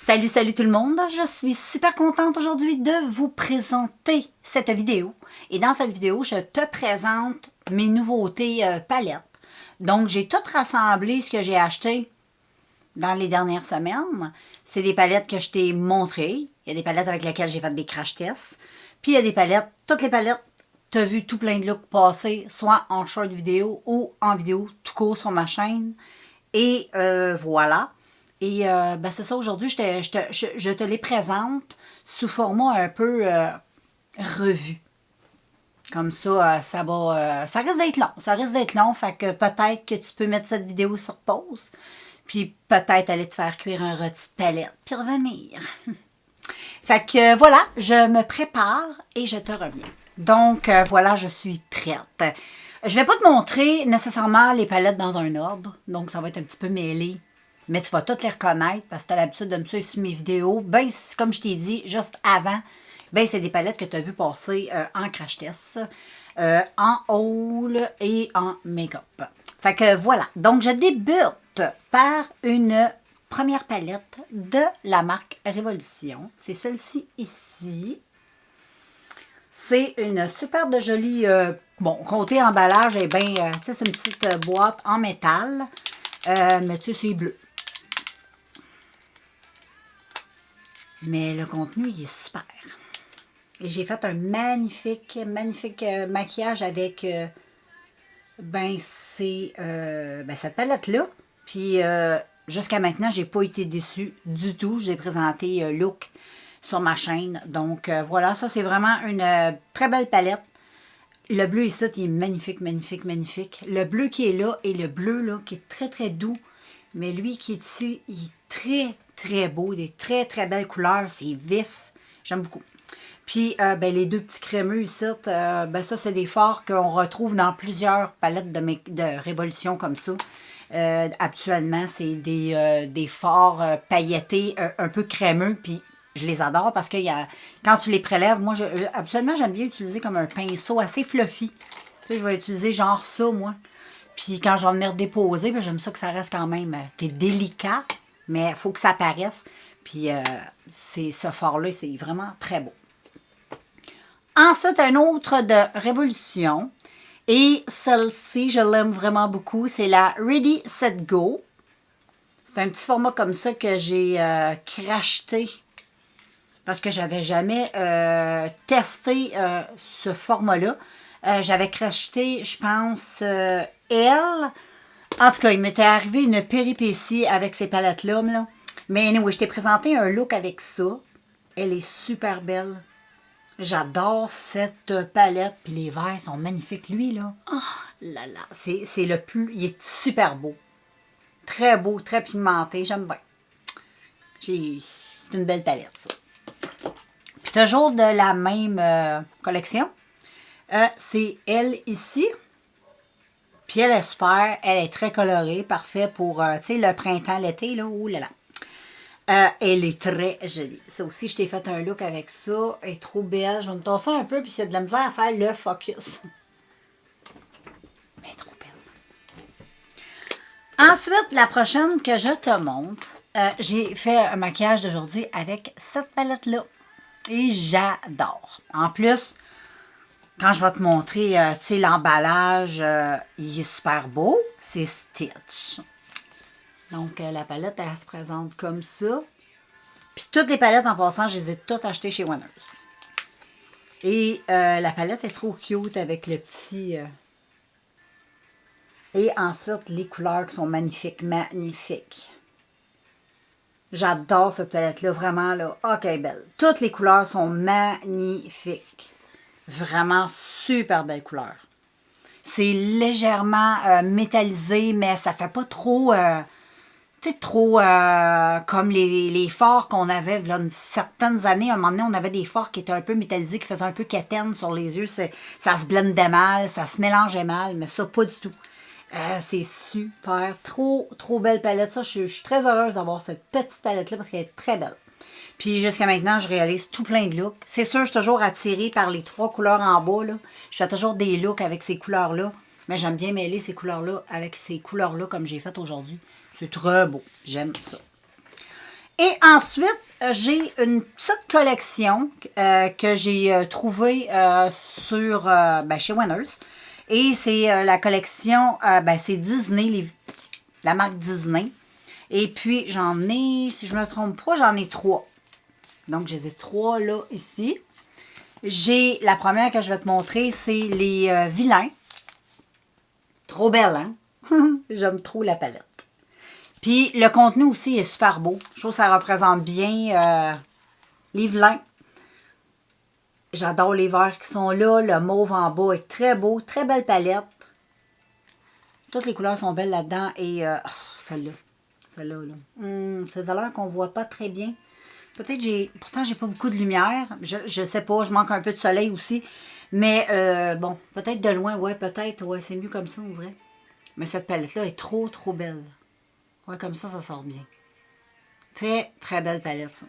Salut, salut tout le monde! Je suis super contente aujourd'hui de vous présenter cette vidéo. Et dans cette vidéo, je te présente mes nouveautés palettes. Donc, j'ai tout rassemblé ce que j'ai acheté dans les dernières semaines. C'est des palettes que je t'ai montrées. Il y a des palettes avec lesquelles j'ai fait des crash tests. Puis, il y a des palettes, toutes les palettes, tu as vu tout plein de looks passer, soit en short vidéo ou en vidéo tout court sur ma chaîne. Et voilà. Et ben c'est ça, aujourd'hui, je te les présente sous format un peu revu. Comme ça, ça va. Ça risque d'être long. Ça risque d'être long, fait que peut-être que tu peux mettre cette vidéo sur pause. Puis peut-être aller te faire cuire un rôti de palette, puis revenir. Fait que voilà, je me prépare et je te reviens. Donc voilà, je suis prête. Je vais pas te montrer nécessairement les palettes dans un ordre, donc ça va être un petit peu mêlé. Mais tu vas toutes les reconnaître parce que tu as l'habitude de me suivre sur mes vidéos. Ben, comme je t'ai dit juste avant, ben c'est des palettes que tu as vu passer en crash test, en haul et en make-up. Fait que voilà. Donc, je débute par une première palette de la marque Révolution. C'est celle-ci ici. C'est une super de jolie, bon, côté emballage est bien, tu sais, c'est une petite boîte en métal, mais tu sais, c'est bleu. Mais le contenu, il est super. Et j'ai fait un magnifique maquillage avec, ben, cette palette-là. Puis, jusqu'à maintenant, j'ai pas été déçue du tout. Je l'ai présenté look sur ma chaîne. Donc, voilà, ça, c'est vraiment une très belle palette. Le bleu ici, il est magnifique, magnifique, magnifique. Le bleu qui est là et le bleu, là, qui est très, très doux. Mais lui qui est ici, il est très, très beau. Des très, très belles couleurs. C'est vif. J'aime beaucoup. Puis, ben, les deux petits crémeux ici, ben, ça, c'est des fards qu'on retrouve dans plusieurs palettes de Révolution comme ça. Actuellement, c'est des fards pailletés un peu crémeux. Puis, je les adore parce que quand tu les prélèves, moi, habituellement, j'aime bien utiliser comme un pinceau assez fluffy. Tu sais, je vais utiliser genre ça, moi. Puis quand je vais venir déposer, ben, j'aime ça que ça reste quand même délicat, mais il faut que ça apparaisse. Puis ce fard-là, c'est vraiment très beau. Ensuite, un autre de Révolution. Et celle-ci, je l'aime vraiment beaucoup. C'est la Ready, Set, Go. C'est un petit format comme ça que j'ai cracheté. Parce que j'avais jamais testé ce format-là. J'avais cracheté, je pense, elle. En tout cas, il m'était arrivé une péripétie avec ces palettes-là. Là. Mais anyway, je t'ai présenté un look avec ça. Elle est super belle. J'adore cette palette. Puis les verres sont magnifiques. Lui, là, oh là là, c'est le plus... Il est super beau. Très beau, très pigmenté. J'aime bien. C'est une belle palette, ça. Puis toujours de la même collection. C'est elle ici. Puis elle est super. Elle est très colorée. Parfait pour, tu sais, le printemps, l'été, là. Ouh là là. Elle est très jolie. Ça aussi, je t'ai fait un look avec ça. Elle est trop belle. Je vais me tasser un peu, puis c'est de la misère à faire le focus. Mais elle est trop belle. Ensuite, la prochaine que je te montre, j'ai fait un maquillage d'aujourd'hui avec cette palette-là. Et j'adore. En plus, quand je vais te montrer, tu sais, l'emballage, il est super beau. C'est Stitch. Donc, la palette, elle se présente comme ça. Puis, toutes les palettes, en passant, je les ai toutes achetées chez Winners. Et la palette est trop cute avec le petit... Et ensuite, les couleurs qui sont magnifiques, magnifiques. J'adore cette palette-là, vraiment, là. OK, belle. Toutes les couleurs sont magnifiques. Vraiment super belle couleur. C'est légèrement métallisé, mais ça fait pas trop... tu sais, trop comme les fards qu'on avait il y a certaines années. À un moment donné, on avait des fards qui étaient un peu métallisés, qui faisaient un peu quétaine sur les yeux. Ça se blendait mal, ça se mélangeait mal, mais ça, pas du tout. C'est super. Trop, trop belle palette. Ça, je suis très heureuse d'avoir cette petite palette-là parce qu'elle est très belle. Puis jusqu'à maintenant, je réalise tout plein de looks. C'est sûr, je suis toujours attirée par les 3 couleurs en bas. Là. Je fais toujours des looks avec ces couleurs-là. Mais j'aime bien mêler ces couleurs-là avec ces couleurs-là comme j'ai fait aujourd'hui. C'est très beau. J'aime ça. Et ensuite, j'ai une petite collection que j'ai trouvée sur, chez Winners. Et c'est la collection, c'est Disney, la marque Disney. Et puis, j'en ai, si je ne me trompe pas, j'en ai 3. Donc, j'ai 3 là, ici. J'ai la première que je vais te montrer, c'est les vilains. Trop belle, hein? J'aime trop la palette. Puis, le contenu aussi est super beau. Je trouve que ça représente bien les vilains. J'adore les verts qui sont là. Le mauve en bas est très beau. Très belle palette. Toutes les couleurs sont belles là-dedans. Et celle-là. Celle-là, là. C'est de l'air qu'on ne voit pas très bien. Peut-être pourtant, j'ai pas beaucoup de lumière. Je sais pas. Je manque un peu de soleil aussi. Mais bon, peut-être de loin. Ouais, peut-être. Ouais, c'est mieux comme ça, on dirait. Mais cette palette-là est trop, trop belle. Ouais, comme ça sort bien. Très, très belle palette, ça.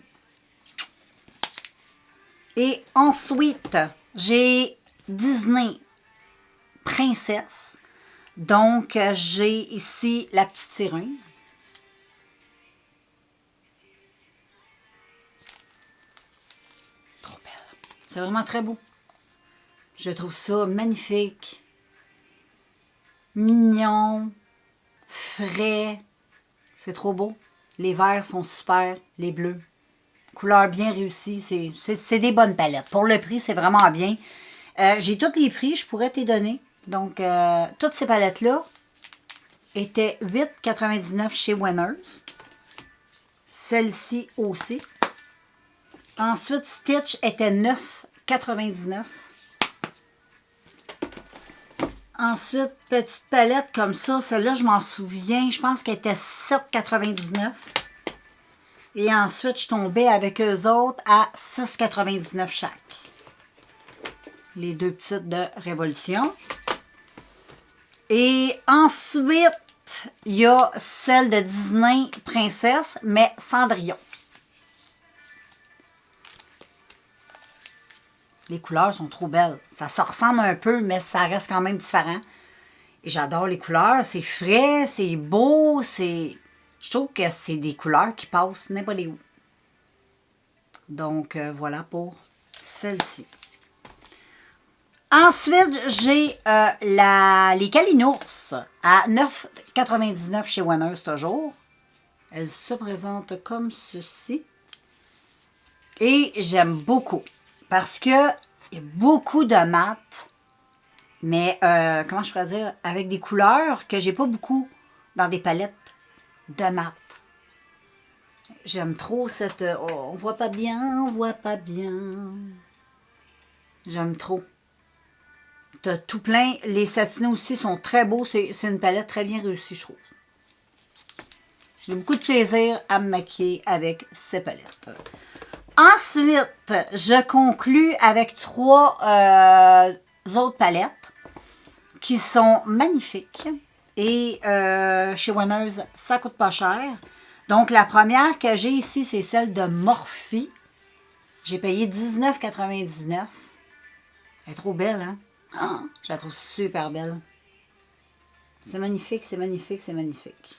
Et ensuite, j'ai Disney Princesse. Donc, j'ai ici la petite sirène. Trop belle. C'est vraiment très beau. Je trouve ça magnifique. Mignon. Frais. C'est trop beau. Les verts sont super. Les bleus. Couleur bien réussie. C'est des bonnes palettes. Pour le prix, c'est vraiment bien. J'ai tous les prix. Je pourrais te les donner. Donc, toutes ces palettes-là étaient 8,99 chez Winners. Celle-ci aussi. Ensuite, Stitch était 9,99. Ensuite, petite palette comme ça. Celle-là, je m'en souviens. Je pense qu'elle était 7,99. Et ensuite, je tombais avec eux autres à 6,99 chaque. Les deux petites de Révolution. Et ensuite, il y a celle de Disney Princesse, mais Cendrillon. Les couleurs sont trop belles. Ça se ressemble un peu, mais ça reste quand même différent. Et j'adore les couleurs. C'est frais, c'est beau, c'est... Je trouve que c'est des couleurs qui passent n'importe où. Donc, voilà pour celle-ci. Ensuite, j'ai les Kalinours à 9,99 chez Winners toujours. Elle se présente comme ceci. Et j'aime beaucoup parce que il y a beaucoup de mat, mais comment je pourrais dire, avec des couleurs que j'ai pas beaucoup dans des palettes de mat. J'aime trop cette... oh, on voit pas bien, on voit pas bien. J'aime trop. T'as tout plein. Les satinés aussi sont très beaux. C'est une palette très bien réussie, je trouve. J'ai beaucoup de plaisir à me maquiller avec ces palettes. Ensuite, je conclus avec 3 autres palettes qui sont magnifiques. Et chez Winners, ça coûte pas cher. Donc, la première que j'ai ici, c'est celle de Morphe. J'ai payé 19,99. Elle est trop belle, hein? Oh, je la trouve super belle. C'est magnifique, c'est magnifique, c'est magnifique.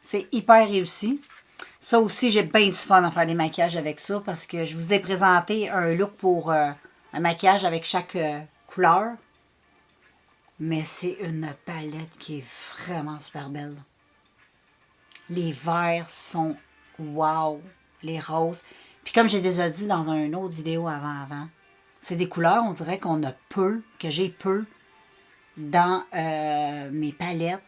C'est hyper réussi. Ça aussi, j'ai bien du fun à faire des maquillages avec ça parce que je vous ai présenté un look pour un maquillage avec chaque couleur. Mais c'est une palette qui est vraiment super belle. Les verts sont wow. Les roses. Puis comme j'ai déjà dit dans une autre vidéo avant, c'est des couleurs, on dirait qu'on a peu, que j'ai peu dans mes palettes.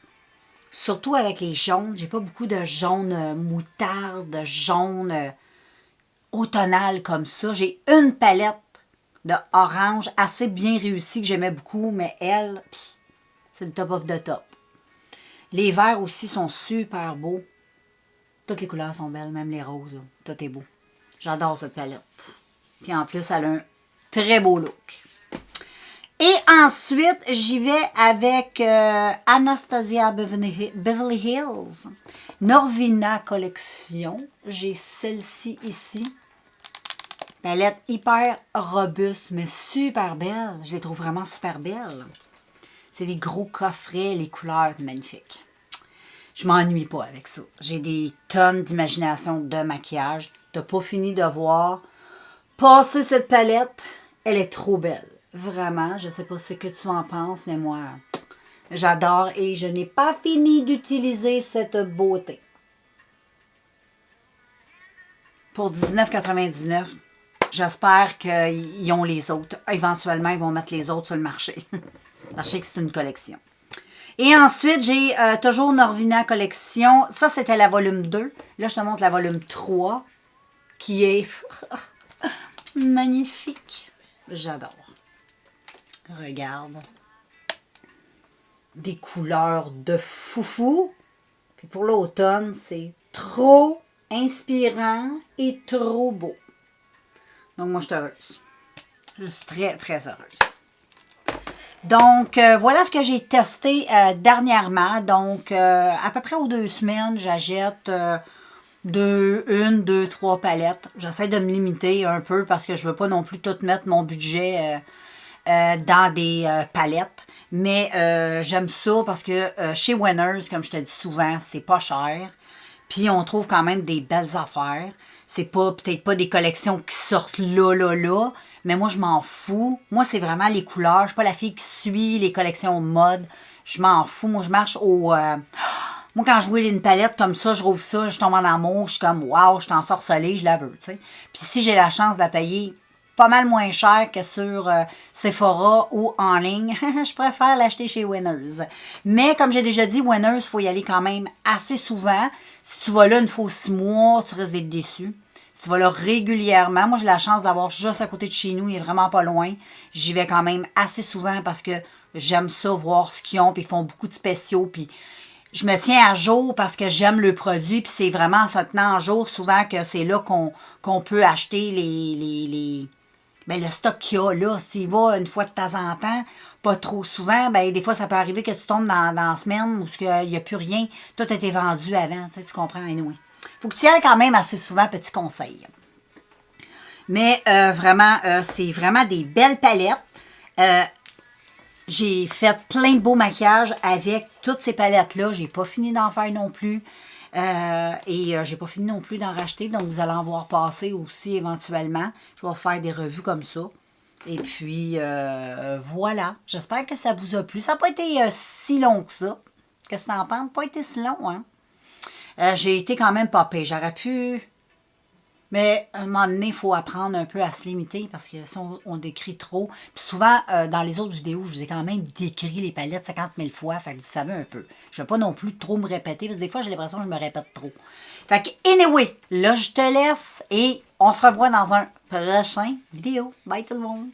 Surtout avec les jaunes. J'ai pas beaucoup de jaune moutarde, de jaune automnal comme ça. J'ai une palette de orange assez bien réussie que j'aimais beaucoup, mais elle, c'est le top of the top. Les verts aussi sont super beaux. Toutes les couleurs sont belles, même les roses. Là. Tout est beau. J'adore cette palette. Puis en plus, elle a un très beau look. Et ensuite, j'y vais avec Anastasia Beverly Hills. Norvina Collection. J'ai celle-ci ici. Palette hyper robuste, mais super belle. Je les trouve vraiment super belles. C'est des gros coffrets, les couleurs magnifiques. Je m'ennuie pas avec ça. J'ai des tonnes d'imagination de maquillage. T'as pas fini de voir. Passer cette palette, elle est trop belle. Vraiment, je sais pas ce que tu en penses, mais moi, j'adore et je n'ai pas fini d'utiliser cette beauté. Pour 19,99, j'espère qu'ils ont les autres. Éventuellement, ils vont mettre les autres sur le marché. Je sais que c'est une collection. Et ensuite, j'ai toujours Norvina Collection. Ça, c'était la volume 2. Là, je te montre la volume 3, qui est magnifique. J'adore. Regarde. Des couleurs de foufou. Puis pour l'automne, c'est trop inspirant et trop beau. Donc, moi, je suis heureuse. Je suis très, très heureuse. Donc, voilà ce que j'ai testé dernièrement. Donc, à peu près aux 2 semaines, j'achète une, deux, trois palettes. J'essaie de me limiter un peu parce que je ne veux pas non plus tout mettre mon budget dans des palettes. Mais j'aime ça parce que chez Winners, comme je te dis souvent, c'est pas cher. Puis on trouve quand même des belles affaires. C'est pas peut-être pas des collections qui sortent là. Mais moi, je m'en fous. Moi, c'est vraiment les couleurs. Je suis pas la fille qui suit les collections mode. Je m'en fous. Moi, je marche au... moi, quand je vois une palette comme ça, je rouvre ça, je tombe en amour. Je suis comme, waouh, je suis ensorcelée, je la veux, tu sais. Puis si j'ai la chance de la payer pas mal moins cher que sur Sephora ou en ligne, je préfère l'acheter chez Winners. Mais comme j'ai déjà dit, Winners, il faut y aller quand même assez souvent. Si tu vas là une fois aux 6 mois, tu risques d'être déçu. Si tu vas là régulièrement, moi j'ai la chance d'avoir juste à côté de chez nous, il est vraiment pas loin. J'y vais quand même assez souvent parce que j'aime ça, voir ce qu'ils ont, puis ils font beaucoup de spéciaux, puis je me tiens à jour parce que j'aime le produit, puis c'est vraiment en se tenant à jour souvent que c'est là qu'on peut acheter ben, le stock qu'il y a là. S'il va une fois de temps en temps, pas trop souvent, ben des fois ça peut arriver que tu tombes dans la semaine où il n'y a plus rien, tout a été vendu avant, tu comprends, anyway. Faut que tu y ailles quand même assez souvent, petit conseil. Mais vraiment, c'est vraiment des belles palettes. J'ai fait plein de beaux maquillages avec toutes ces palettes-là. J'ai pas fini d'en faire non plus. J'ai pas fini non plus d'en racheter. Donc, vous allez en voir passer aussi éventuellement. Je vais faire des revues comme ça. Et puis, voilà. J'espère que ça vous a plu. Ça n'a pas été si long que ça. Qu'est-ce que tu en penses? Pas été si long, hein? J'ai été quand même popée. J'aurais pu... Mais à un moment donné, il faut apprendre un peu à se limiter parce que si on décrit trop. Puis souvent, dans les autres vidéos, je vous ai quand même décrit les palettes 50 000 fois. Fait que vous savez un peu. Je ne vais pas non plus trop me répéter parce que des fois, j'ai l'impression que je me répète trop. Fait que, anyway, là, je te laisse et on se revoit dans un prochain vidéo. Bye tout le monde!